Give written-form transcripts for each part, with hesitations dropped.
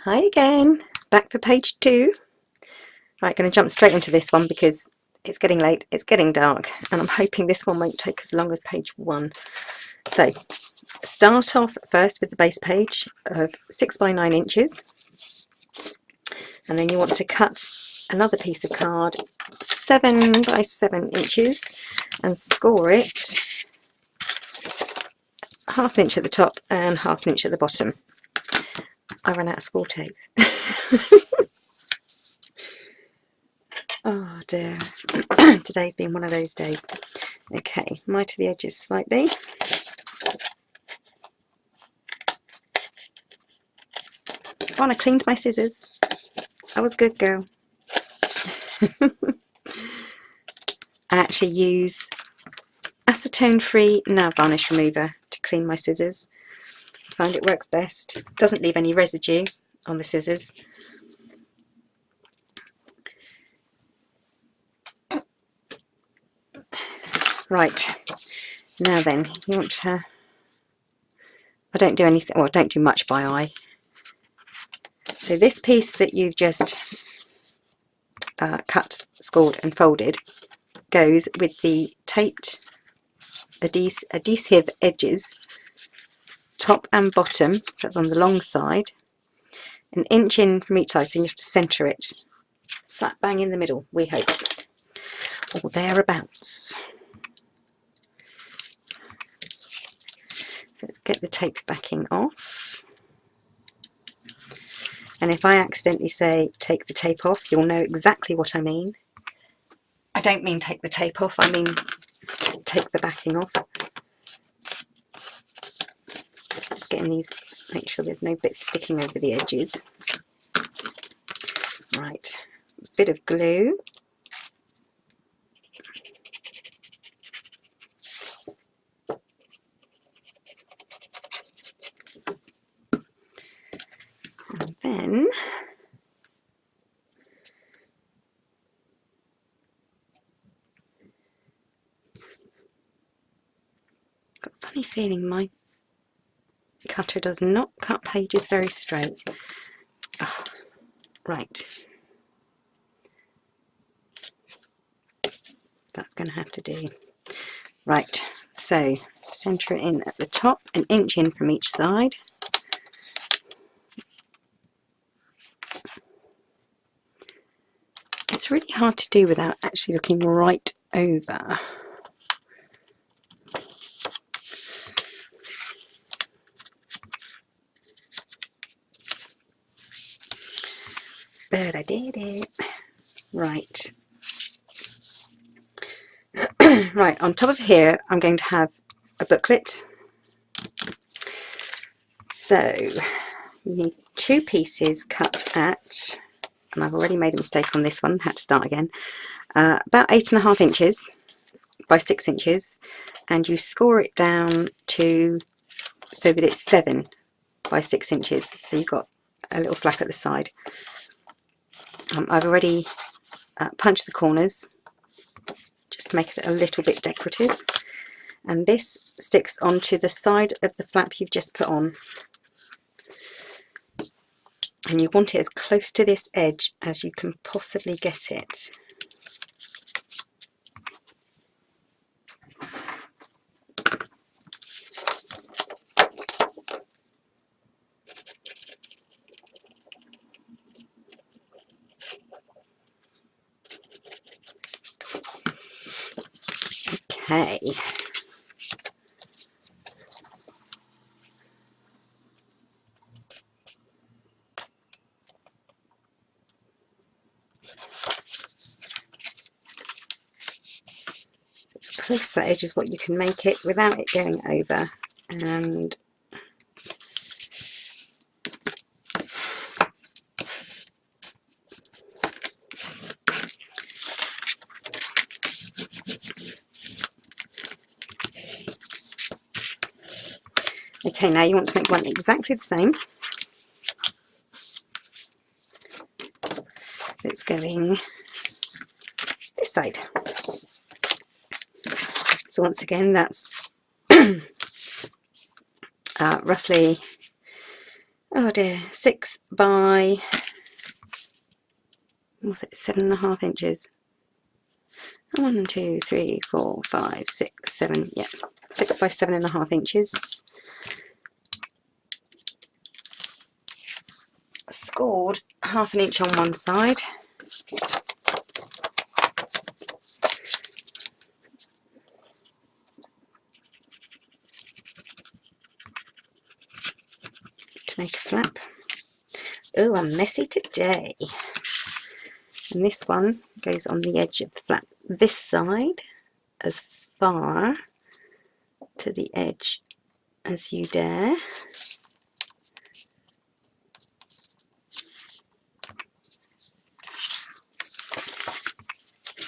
Hi again, back for page 2. Right, going to jump straight into this one because it's getting late, it's getting dark, and I'm hoping this one won't take as long as page 1. So, start off first with the base page of 6 by 9 inches, and then you want to cut another piece of card 7 by 7 inches and score it half an inch at the top and half an inch at the bottom. I ran out of score tape. Oh dear, today's been one of those days. Okay, mitre the edges slightly. Oh, and I cleaned my scissors. I was a good girl. I actually use acetone-free nail varnish remover to clean my scissors. I find it works best. Doesn't leave any residue on the scissors. Right, now then, you want to... I don't do anything, well, I don't do much by eye. So this piece that you've just cut, scored and folded goes with the taped adhesive edges, top and bottom, that's on the long side, an inch in from each side, so you have to centre it, slap bang in the middle, we hope, or thereabouts. Let's get the tape backing off. And if I accidentally say take the tape off, you'll know exactly what I mean. I don't mean take the tape off, I mean take the backing off. Just getting these, make sure there's no bits sticking over the edges. Right, a bit of glue. And then got a funny feeling my cutter does not cut pages very straight. Oh, right. That's going to have to do. Right, so centre it in at the top, an inch in from each side. It's really hard to do without actually looking right over. But I did it. Right. Right, on top of here I'm going to have a booklet. So you need 2 pieces cut at, and I've already made a mistake on this one, had to start again, about 8.5 inches by 6 inches, and you score it down to so that it's 7 by 6 inches, so you've got a little flap at the side. I've already punched the corners just to make it a little bit decorative, and this sticks onto the side of the flap you've just put on, and you want it as close to this edge as you can possibly get it. Okay. As close to that edge is what you can make it without it going over. And okay, now you want to make one exactly the same. It's going this side. So once again, that's roughly oh dear, 6 by, what's it, 7.5 inches. 1, 2, 3, 4, 5, 6, 7, yeah, 6 by 7.5 inches. Scored 1/2 inch on one side. To make a flap. Oh, I'm messy today. And this one goes on the edge of the flap this side, as far to the edge as you dare.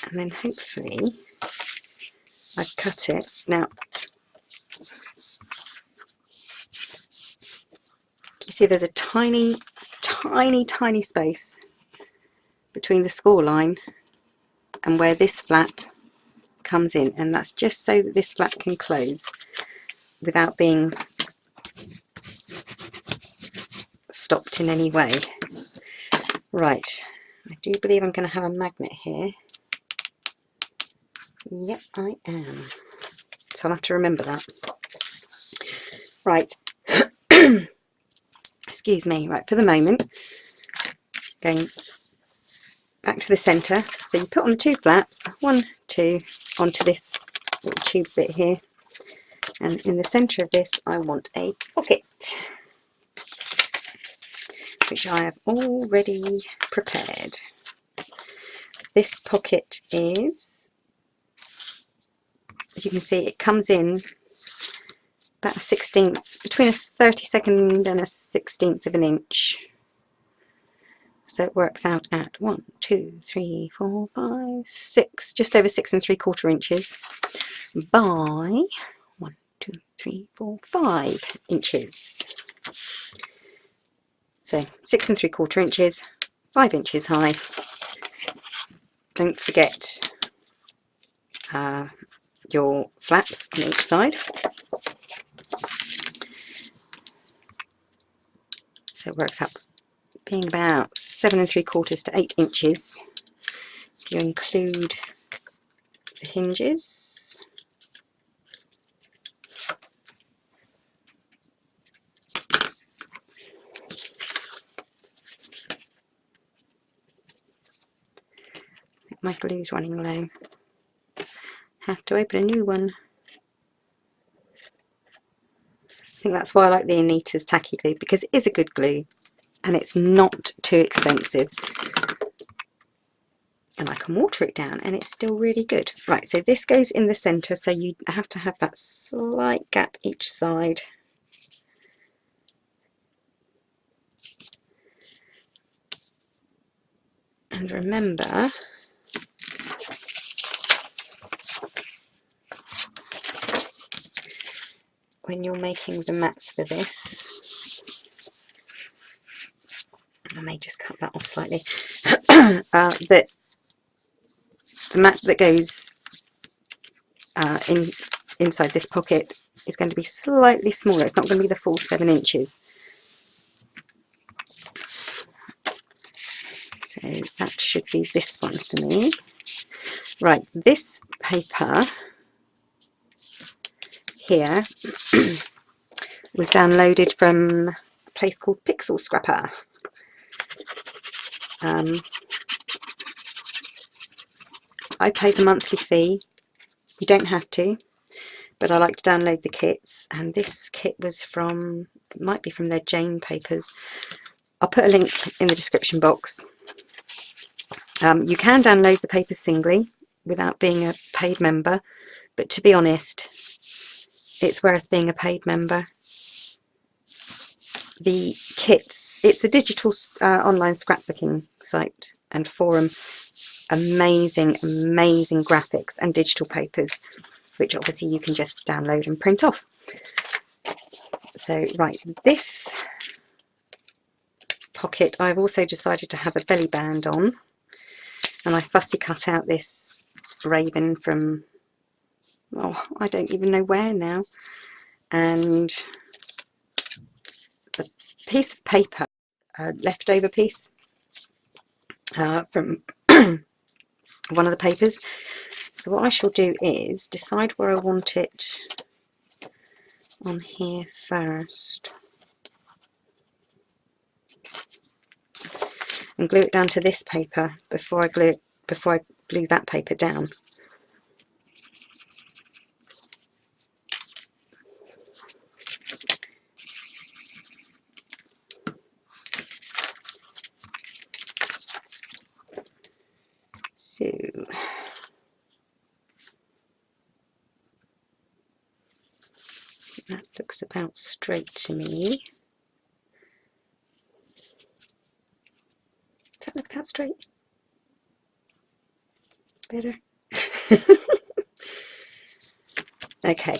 And then hopefully I've cut it. Now, you see there's a tiny, tiny, tiny space between the score line and where this flap comes in, and that's just so that this flap can close without being stopped in any way. Right, I do believe I'm going to have a magnet here. Yep, I am. So I'll have to remember that. Right. Excuse me. Right, for the moment, going back to the centre. So you put on the 2 flaps, 1, 2, onto this little tube bit here. And in the centre of this, I want a pocket, which I have already prepared. This pocket is, as you can see, it comes in about a 1/16, between a 32nd and a 1/16 of an inch. So it works out at 1, 2, 3, 4, 5, 6, just over 6 3/4 inches by 1, 2, 3, 4, 5 inches. So 6 3/4 inches, 5 inches high. Don't forget your flaps on each side. So it works out being about 7 3/4 to 8 inches if you include the hinges. My glue's running low. Have to open a new one. I think that's why I like the Anita's tacky glue, because it is a good glue and it's not too expensive. And I can water it down and it's still really good. Right, so this goes in the centre, so you have to have that slight gap each side. And remember, when you're making the mats for this, I may just cut that off slightly, that the mat that goes inside this pocket is going to be slightly smaller. It's not going to be the full 7 inches. So that should be this one for me. Right, this paper here was downloaded from a place called Pixel Scrapper. I pay the monthly fee. You don't have to, but I like to download the kits, and this kit was from, it might be from their Jane papers. I'll put a link in the description box. You can download the papers singly without being a paid member, but to be honest, it's worth being a paid member. The kits, it's a digital online scrapbooking site and forum. Amazing, amazing graphics and digital papers, which obviously you can just download and print off. So, right, this pocket I've also decided to have a belly band on, and I fussy cut out this raven from, oh, I don't even know where now, and the piece of paper, a leftover piece from one of the papers. So what I shall do is decide where I want it on here first, and glue it down to this paper before I glue that paper down. So that looks about straight to me. Does that look about straight? Better. Okay.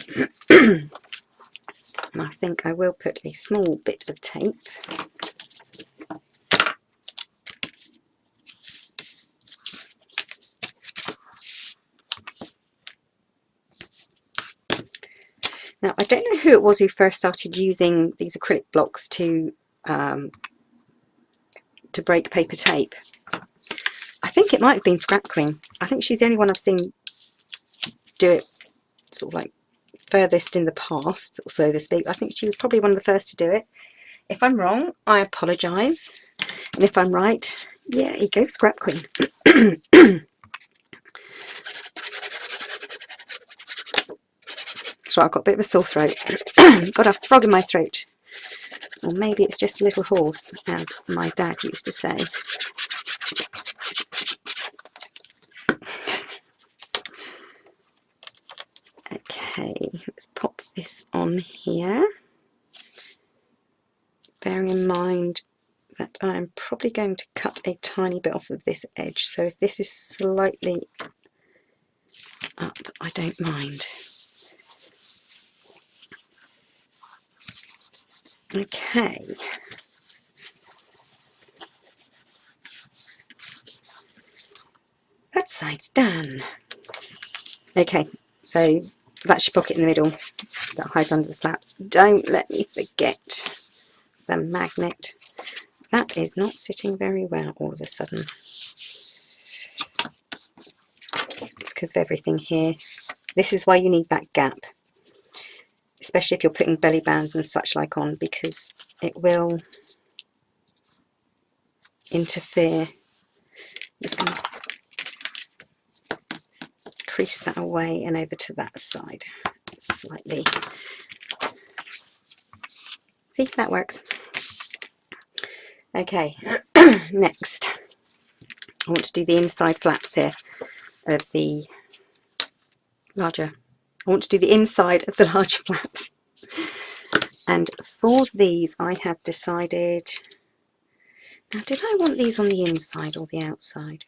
And I think I will put a small bit of tape now. I don't know who it was who first started using these acrylic blocks to break paper tape. I think it might have been Scrap Queen. I think she's the only one I've seen do it sort of like furthest in the past, so to speak. I think she was probably one of the first to do it. If I'm wrong, I apologise, and if I'm right, yeah, here you go, Scrap Queen. So I've got a bit of a sore throat. Got a frog in my throat, or maybe it's just a little hoarse, as my dad used to say. Okay, let's pop this on here, bearing in mind that I'm probably going to cut a tiny bit off of this edge, so if this is slightly up, I don't mind. Okay, that side's done. Okay, so that's your pocket in the middle that hides under the flaps. Don't let me forget the magnet. That is not sitting very well all of a sudden. It's because of everything here. This is why you need that gap, especially if you're putting belly bands and such like on, because it will interfere. I'm just going to crease that away and over to that side slightly. See, that works. Okay, next I want to do the inside flaps here of the larger. I want to do the inside of the larger flaps. And for these I have decided, now did I want these on the inside or the outside?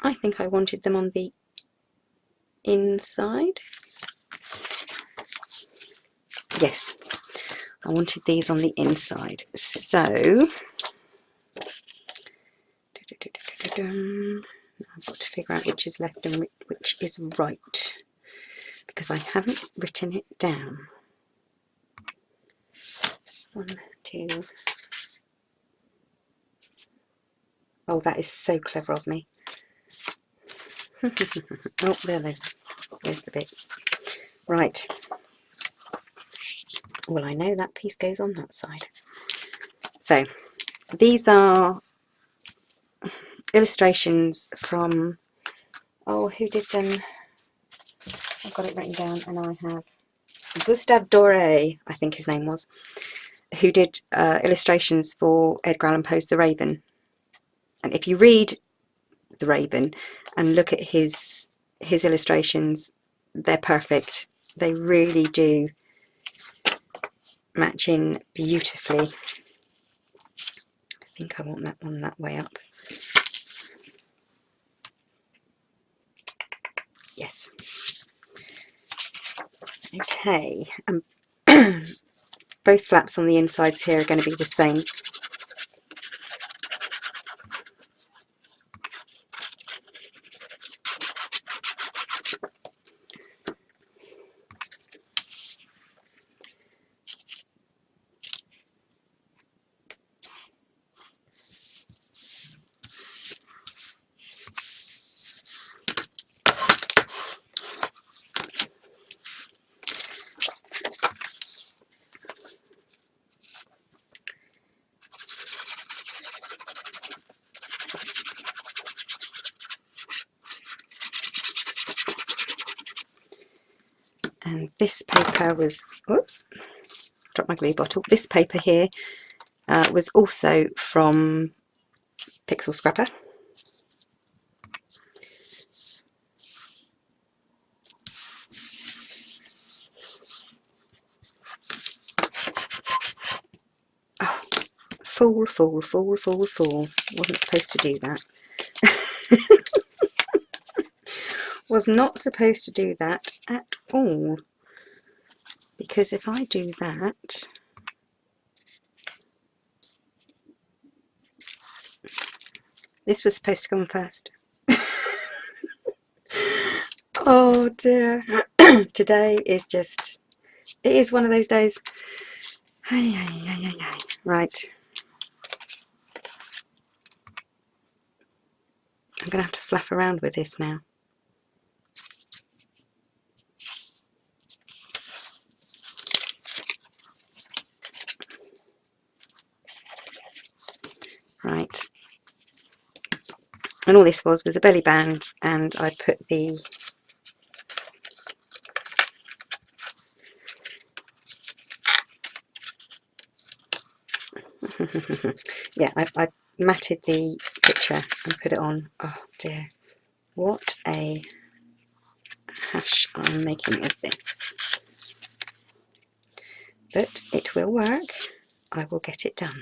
I think I wanted them on the inside. Yes, I wanted these on the inside. So I've got to figure out which is left and which is right, because I haven't written it down. 1, 2. Oh, that is so clever of me. Oh, there's the bits. Right. Well, I know that piece goes on that side. So these are illustrations from, oh, who did them? I've got it written down, and I have Gustave Doré, I think his name was, who did illustrations for Edgar Allan Poe's The Raven. And if you read The Raven and look at his illustrations, they're perfect. They really do match in beautifully. I think I want that one that way up. Yes. Okay, both flaps on the insides here are going to be the same. And this paper was, oops, dropped my glue bottle. This paper here was also from Pixel Scrapper. Oh, fool, fool, fool, fool, fool. Wasn't supposed to do that. Was not supposed to do that at all. Because if I do that, this was supposed to come first. Oh dear. Today is just, it is one of those days. Right. I'm going to have to fluff around with this now. Right. And all this was a belly band, and I put the yeah, I matted the picture and put it on. Oh dear, what a hash I'm making of this. But it will work. I will get it done.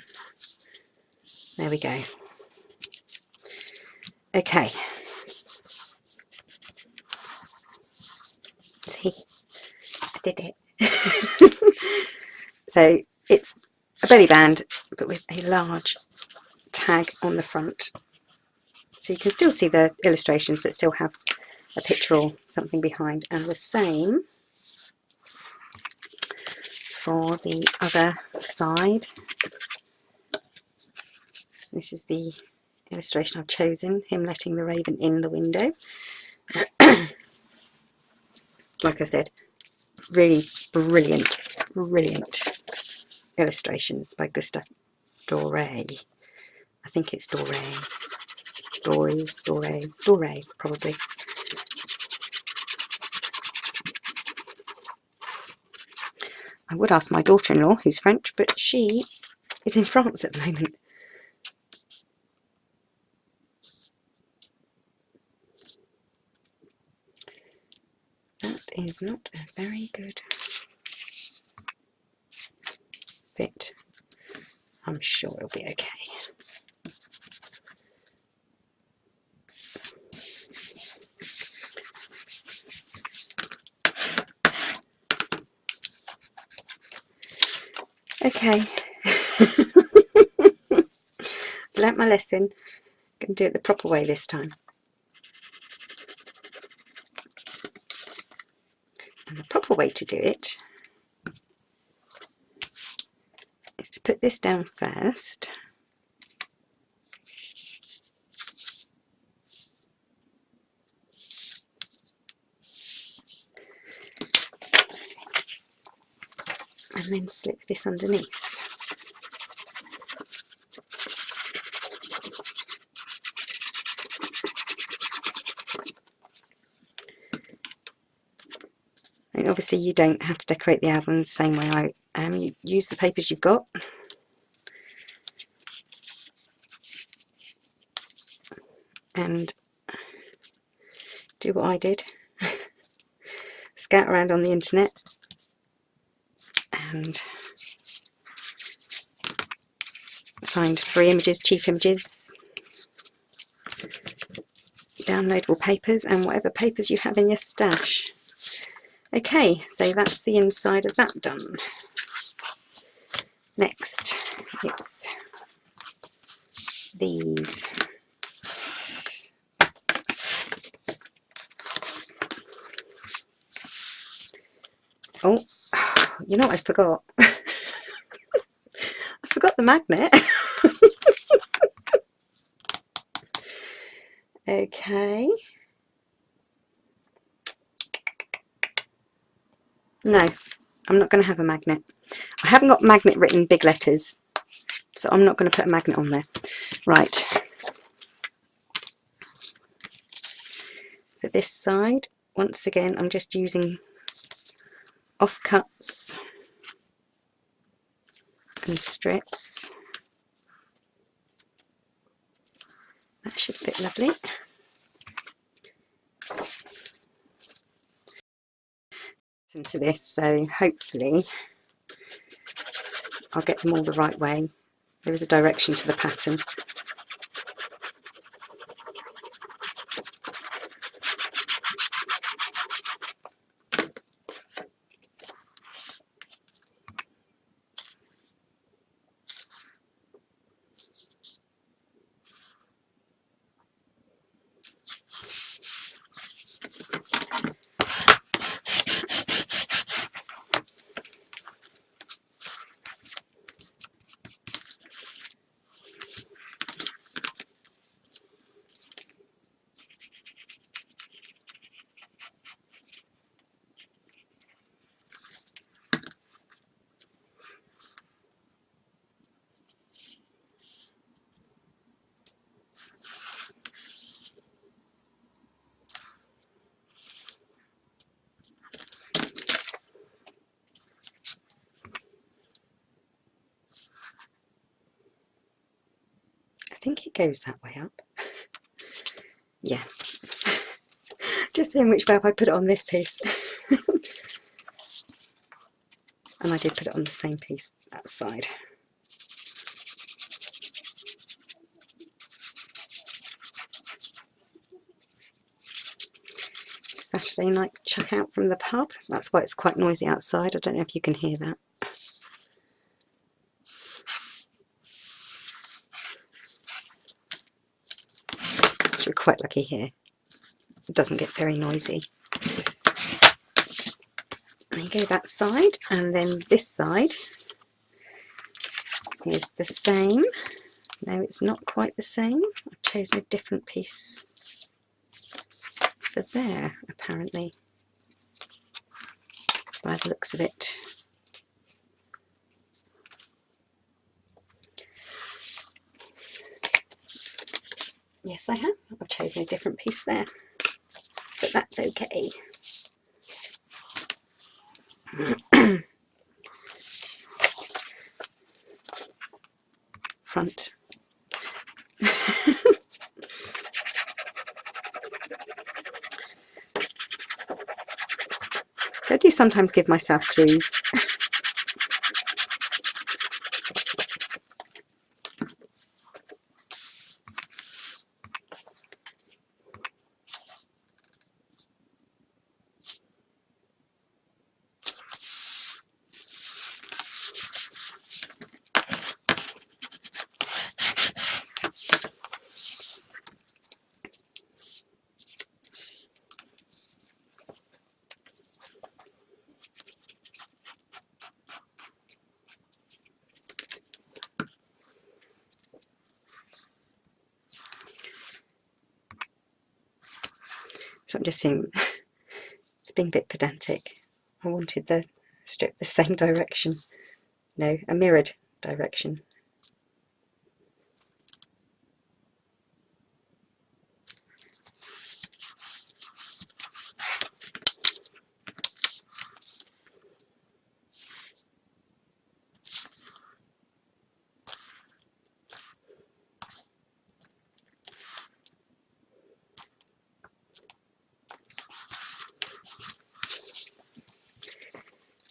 There we go. Okay. See, I did it. So it's a belly band, but with a large tag on the front. So you can still see the illustrations, but still have a picture or something behind. And the same for the other side. This is the illustration I've chosen, him letting the raven in the window. Like I said, really brilliant, brilliant illustrations by Gustave Doré. I think it's Doré. Doré, probably. I would ask my daughter-in-law, who's French, but she is in France at the moment. That is not a very good fit. I'm sure it'll be okay. Okay. Learnt my lesson. I'm going to do it the proper way this time. And the proper way to do it is to put this down first. And then slip this underneath. And obviously you don't have to decorate the album the same way I am. You use the papers you've got. And do what I did. Scout around on the internet and find free images, cheap images, downloadable papers, and whatever papers you have in your stash. Okay, so that's the inside of that done. Next, it's these. Oh, you know what I forgot? I forgot the magnet. Okay. No, I'm not going to have a magnet. I haven't got magnet written big letters, so I'm not going to put a magnet on there. Right. For this side, once again, I'm just using offcuts and strips. That should fit lovely. Into this, so hopefully I'll get them all the right way. There is a direction to the pattern. I think it goes that way up. Yeah. Just seeing which way I put it on this piece. And I did put it on the same piece that side. Saturday night chuck out from the pub. That's why it's quite noisy outside. I don't know if you can hear that. We're quite lucky here. It doesn't get very noisy. There you go, that side, and then this side is the same. No, it's not quite the same. I've chosen a different piece for there, apparently, by the looks of it. Yes, I have. I've chosen a different piece there, but that's okay. Front. So I do sometimes give myself clues. So I'm just seeing, it's being a bit pedantic. I wanted the strip the same direction. No, a mirrored direction.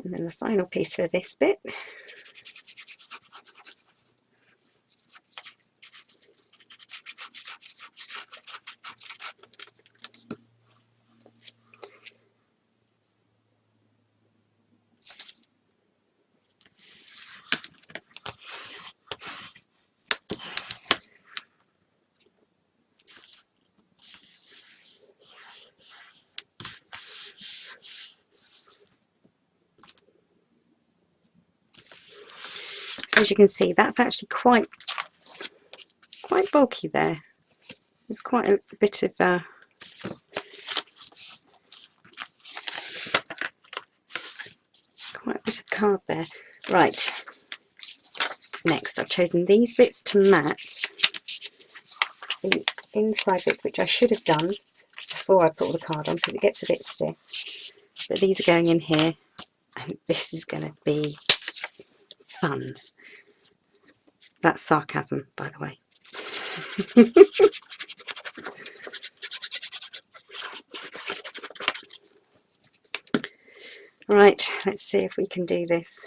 And then the final piece for this bit. So as you can see, that's actually quite bulky there. There's quite a bit of card there. Right. Next, I've chosen these bits to match the inside bits, which I should have done before I put all the card on because it gets a bit stiff. But these are going in here and this is going to be fun. That's sarcasm, by the way. Right, let's see if we can do this,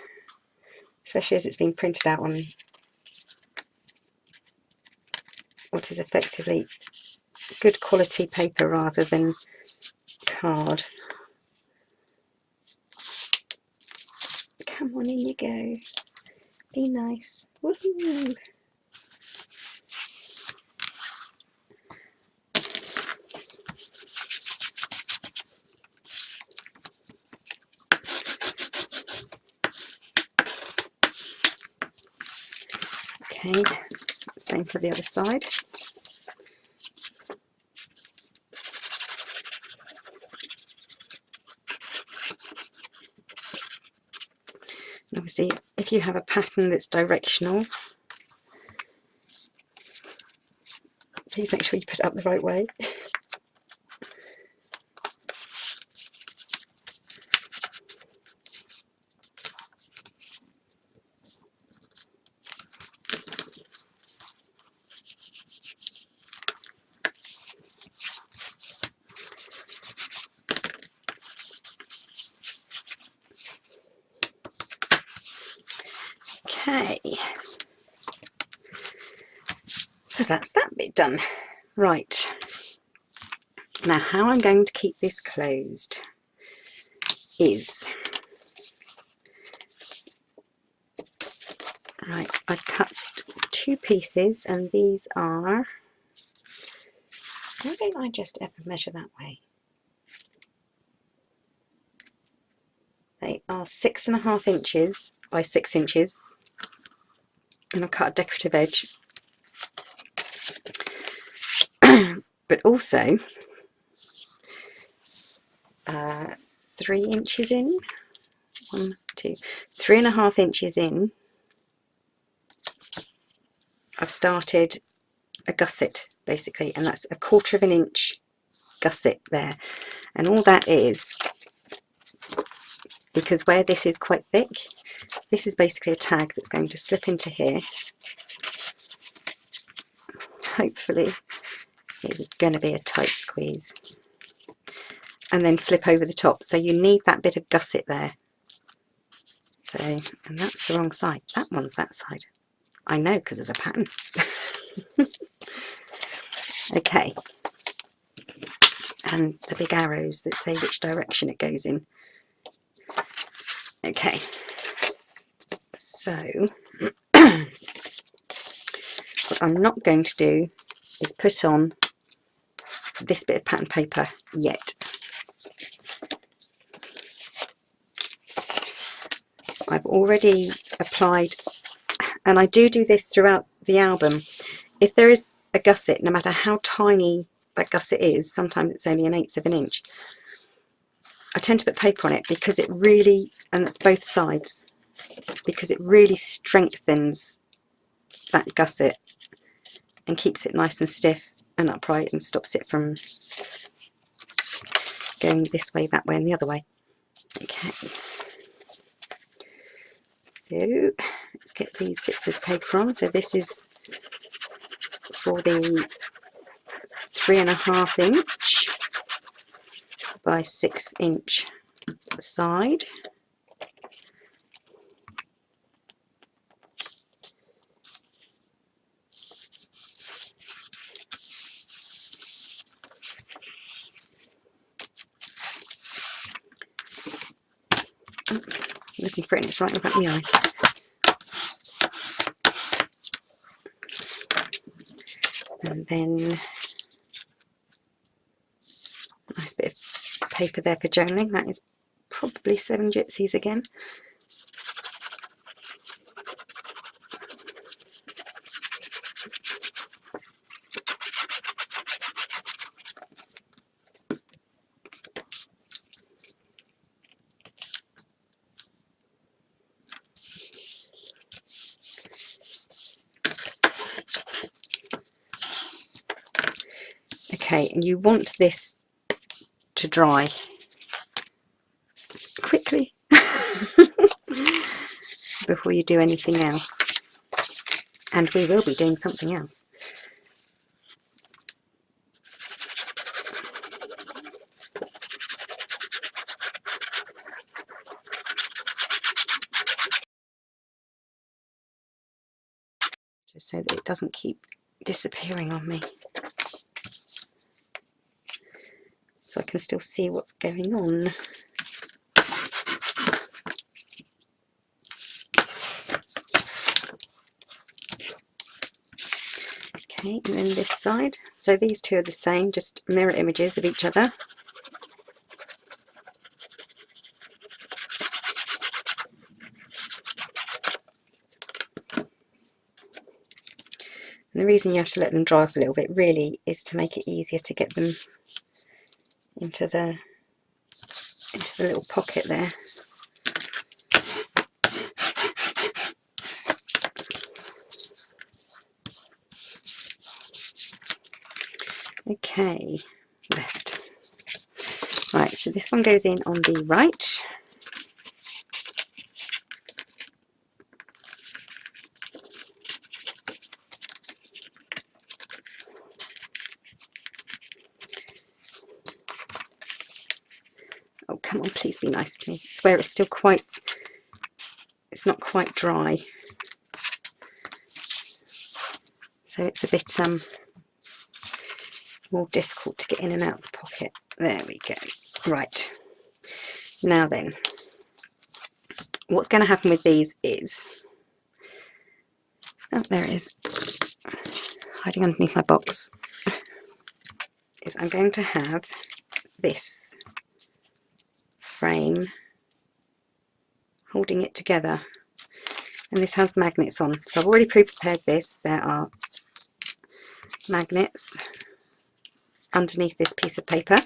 especially as it's been printed out on what is effectively good quality paper rather than card. Come on, in you go. Be nice. Woohoo! Okay, same for the other side. Obviously, if you have a pattern that's directional, please make sure you put it up the right way. Okay, so that's that bit done. Right, now how I'm going to keep this closed is, right, I've cut 2 pieces, and these are, why don't I just ever measure that way? They are 6.5 inches by 6 inches, and I've cut a decorative edge. But also 3 inches in, 1, 2, 3.5 inches in, I've started a gusset basically, and that's 1/4 inch gusset there. And all that is, because where this is quite thick, this is basically a tag that's going to slip into here. Hopefully it's going to be a tight squeeze, and then flip over the top. So you need that bit of gusset there. So, and that's the wrong side. That one's that side. I know because of the pattern. Okay. And the big arrows that say which direction it goes in. Okay. So, what I'm not going to do is put on this bit of pattern paper yet. I've already applied, and I do this throughout the album. If there is a gusset, no matter how tiny that gusset is, sometimes it's only 1/8 inch, I tend to put paper on it because it really, and that's both sides, because it really strengthens that gusset and keeps it nice and stiff and upright and stops it from going this way, that way and the other way. Okay, so let's get these bits of paper on. So this is for the 3.5 inch by 6 inch side. Looking for it and it's right in front of my eye. And then nice bit of paper there for journaling. That is probably 7 gypsies again. Okay, and you want this to dry quickly. before you do anything else. And we will be doing something else. Just so that it doesn't keep disappearing on me. So I can still see what's going on. Okay, and then this side. So these two are the same, just mirror images of each other. And the reason you have to let them dry off a little bit really is to make it easier to get them into the little pocket there. Okay, left. Right, so this one goes in on the right. Oh, come on, please be nice to me. It's where it's still quite, it's not quite dry. So it's a bit more difficult to get in and out of the pocket. There we go. Right. Now then, what's going to happen with these is, oh, there it is, hiding underneath my box, is I'm going to have this frame holding it together, and this has magnets on. So I've already pre-prepared this. There are magnets underneath this piece of paper.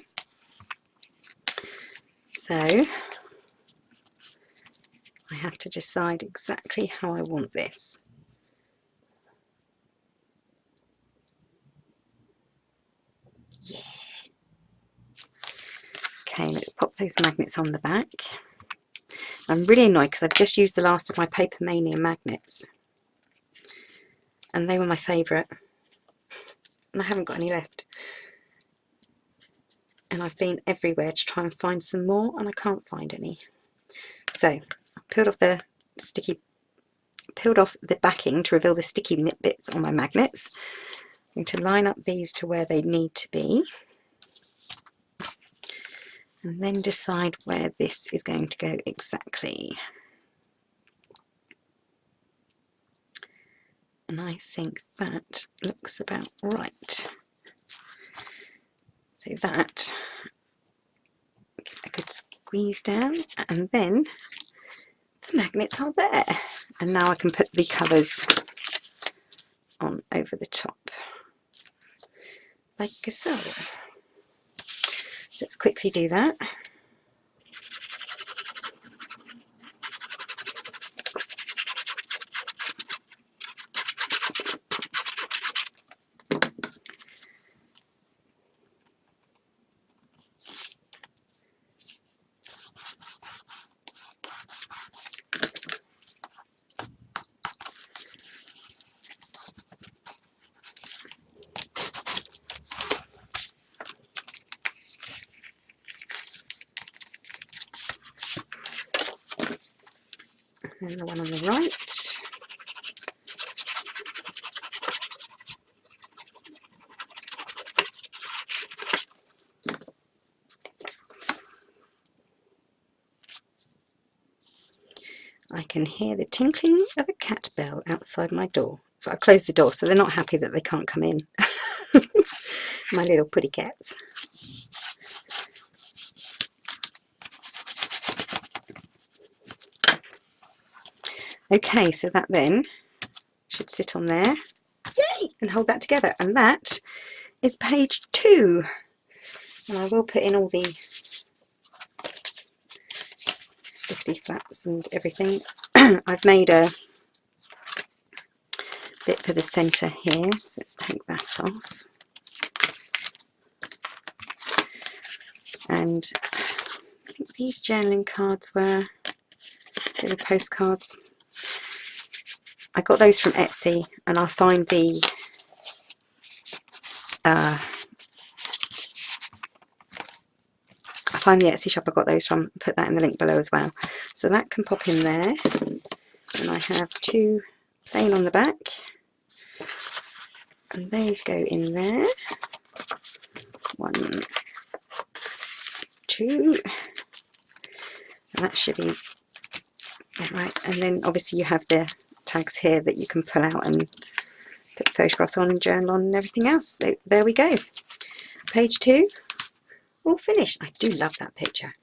So I have to decide exactly how I want this. Yeah. Okay, let's pop those magnets on the back. I'm really annoyed because I've just used the last of my Paper Mania magnets, and they were my favourite, and I haven't got any left. And I've been everywhere to try and find some more, and I can't find any. So I peeled off the backing to reveal the sticky nip bits on my magnets. I'm going to line up these to where they need to be, and then decide where this is going to go exactly. And I think that looks about right. So that, give a good squeeze down, and then the magnets are there. And now I can put the covers on over the top, like so. So let's quickly do that. And the one on the right. I can hear the tinkling of a cat bell outside my door. So I closed the door so they're not happy that they can't come in. My little pretty cats. Okay, so that then should sit on there. Yay! And hold that together. And that is page 2. And I will put in all the flaps and everything. I've made a bit for the centre here, so let's take that off. And I think these journaling cards were little postcards. I got those from Etsy, and I'll find the Etsy shop I got those from, put that in the link below as well. So that can pop in there, and I have 2 plain on the back, and those go in there. 1, 2, and that should be right. And then obviously you have the tags here that you can pull out and put photographs on and journal on and everything else. So there we go. Page 2 all finished. I do love that picture.